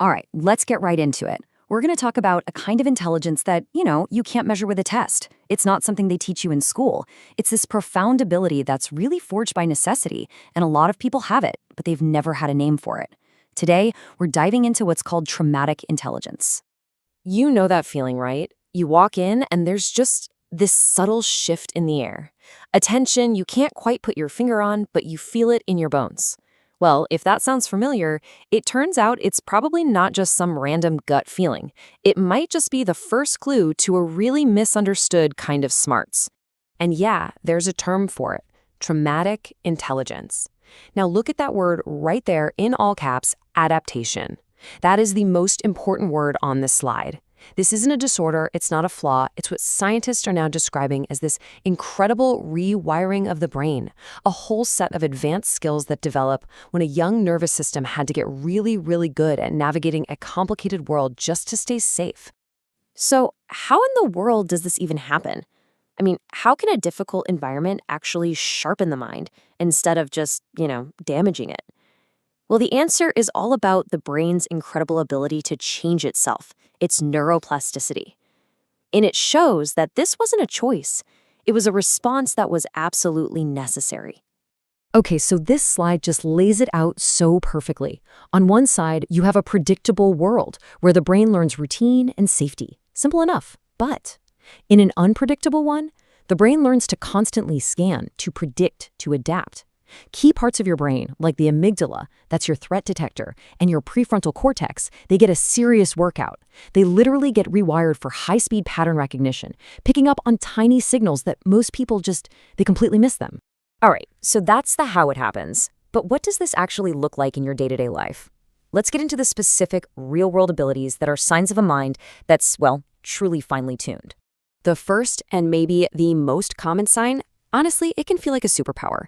All right, let's get right into it. We're going to talk about a kind of intelligence that, you can't measure with a test. It's not something they teach you in school. It's this profound ability that's really forged by necessity, and a lot of people have it, but they've never had a name for it. Today, we're diving into what's called traumatic intelligence. You know that feeling, right? You walk in and there's just this subtle shift in the air. A tension you can't quite put your finger on, but you feel it in your bones. Well, if that sounds familiar, it turns out it's probably not just some random gut feeling. It might just be the first clue to a really misunderstood kind of smarts. And yeah, there's a term for it: traumatic intelligence. Now look at that word right there in all caps: adaptation. That is the most important word on this slide. This isn't a disorder, it's not a flaw, it's what scientists are now describing as this incredible rewiring of the brain, a whole set of advanced skills that develop when a young nervous system had to get really, really good at navigating a complicated world just to stay safe. So, how in the world does this even happen? I mean, how can a difficult environment actually sharpen the mind instead of just, damaging it? Well, the answer is all about the brain's incredible ability to change itself, its neuroplasticity. And it shows that this wasn't a choice. It was a response that was absolutely necessary. Okay, so this slide just lays it out so perfectly. On one side, you have a predictable world where the brain learns routine and safety. Simple enough. But in an unpredictable one, the brain learns to constantly scan, to predict, to adapt. Key parts of your brain, like the amygdala, that's your threat detector, and your prefrontal cortex, they get a serious workout. They literally get rewired for high-speed pattern recognition, picking up on tiny signals that most people they completely miss them. All right, so that's the how it happens. But what does this actually look like in your day-to-day life? Let's get into the specific real-world abilities that are signs of a mind that's, truly finely tuned. The first, and maybe the most common sign, honestly, it can feel like a superpower.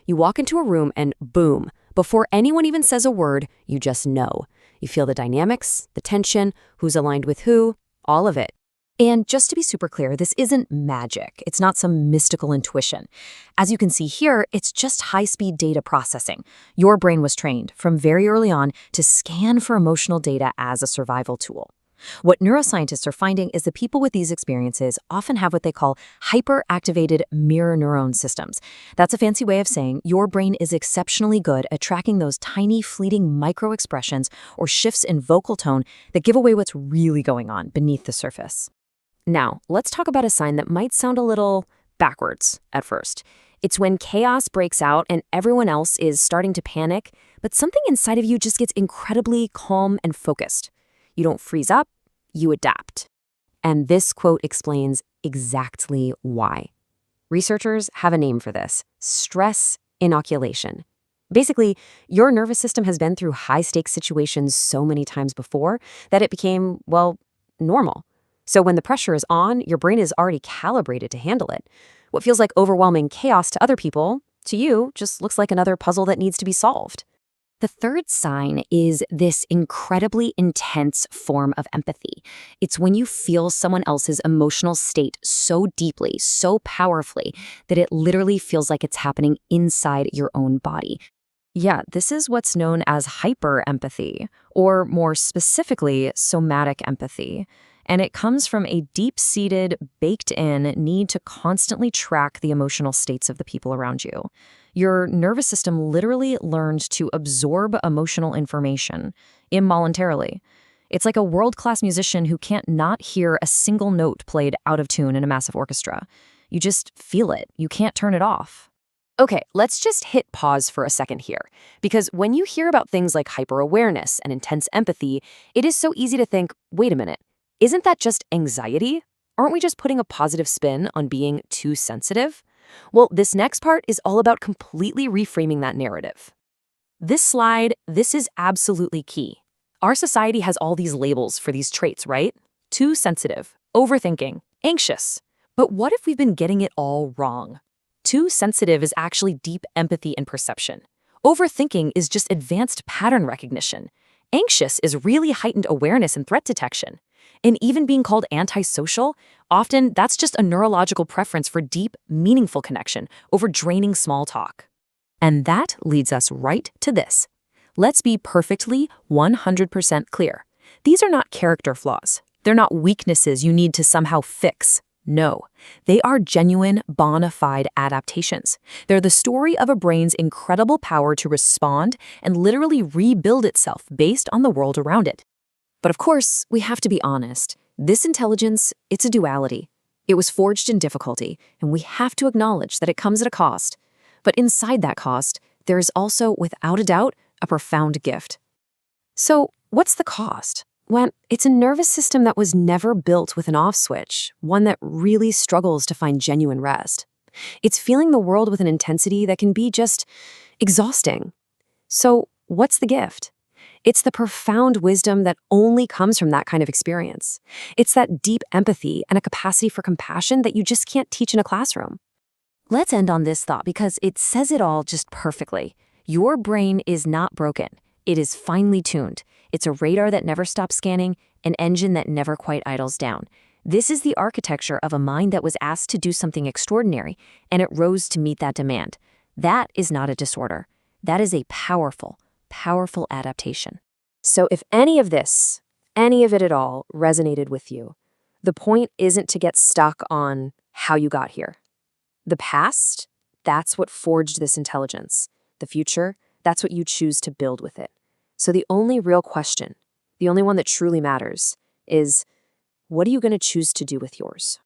You walk into a room and boom, before anyone even says a word, you just know. You feel the dynamics, the tension, who's aligned with who, all of it. And just to be super clear, this isn't magic. It's not some mystical intuition. As you can see here, it's just high-speed data processing. Your brain was trained from very early on to scan for emotional data as a survival tool. What neuroscientists are finding is that people with these experiences often have what they call hyperactivated mirror neuron systems. That's a fancy way of saying your brain is exceptionally good at tracking those tiny, fleeting micro-expressions or shifts in vocal tone that give away what's really going on beneath the surface. Now, let's talk about a sign that might sound a little backwards at first. It's when chaos breaks out and everyone else is starting to panic, but something inside of you just gets incredibly calm and focused. You don't freeze up, you adapt. And this quote explains exactly why. Researchers have a name for this: stress inoculation. Basically, your nervous system has been through high-stakes situations so many times before that it became, normal. So when the pressure is on, your brain is already calibrated to handle it. What feels like overwhelming chaos to other people, to you, just looks like another puzzle that needs to be solved. The third sign is this incredibly intense form of empathy. It's when you feel someone else's emotional state so deeply, so powerfully, that it literally feels like it's happening inside your own body. Yeah, this is what's known as hyperempathy, or more specifically, somatic empathy. And it comes from a deep-seated, baked-in need to constantly track the emotional states of the people around you. Your nervous system literally learned to absorb emotional information involuntarily. It's like a world-class musician who can't not hear a single note played out of tune in a massive orchestra. You just feel it. You can't turn it off. Okay, let's just hit pause for a second here, because when you hear about things like hyper-awareness and intense empathy, it is so easy to think, wait a minute, isn't that just anxiety? Aren't we just putting a positive spin on being too sensitive? Well, this next part is all about completely reframing that narrative. This is absolutely key. Our society has all these labels for these traits, right? Too sensitive, overthinking, anxious. But what if we've been getting it all wrong? Too sensitive is actually deep empathy and perception. Overthinking is just advanced pattern recognition. Anxious is really heightened awareness and threat detection. And even being called antisocial, often that's just a neurological preference for deep, meaningful connection over draining small talk. And that leads us right to this. Let's be perfectly 100% clear. These are not character flaws. They're not weaknesses you need to somehow fix. No, they are genuine, bona fide adaptations. They're the story of a brain's incredible power to respond and literally rebuild itself based on the world around it. But of course, we have to be honest. This intelligence, it's a duality. It was forged in difficulty, and we have to acknowledge that it comes at a cost. But inside that cost, there is also, without a doubt, a profound gift. So, what's the cost? Well, it's a nervous system that was never built with an off switch, one that really struggles to find genuine rest. It's feeling the world with an intensity that can be just exhausting. So, what's the gift? It's the profound wisdom that only comes from that kind of experience. It's that deep empathy and a capacity for compassion that you just can't teach in a classroom. Let's end on this thought because it says it all just perfectly. Your brain is not broken. It is finely tuned. It's a radar that never stops scanning, an engine that never quite idles down. This is the architecture of a mind that was asked to do something extraordinary, and it rose to meet that demand. That is not a disorder. That is a powerful, powerful adaptation. So if any of this, any of it at all, resonated with you, the point isn't to get stuck on how you got here. The past, that's what forged this intelligence. The future, that's what you choose to build with it. So the only real question, the only one that truly matters, is what are you going to choose to do with yours?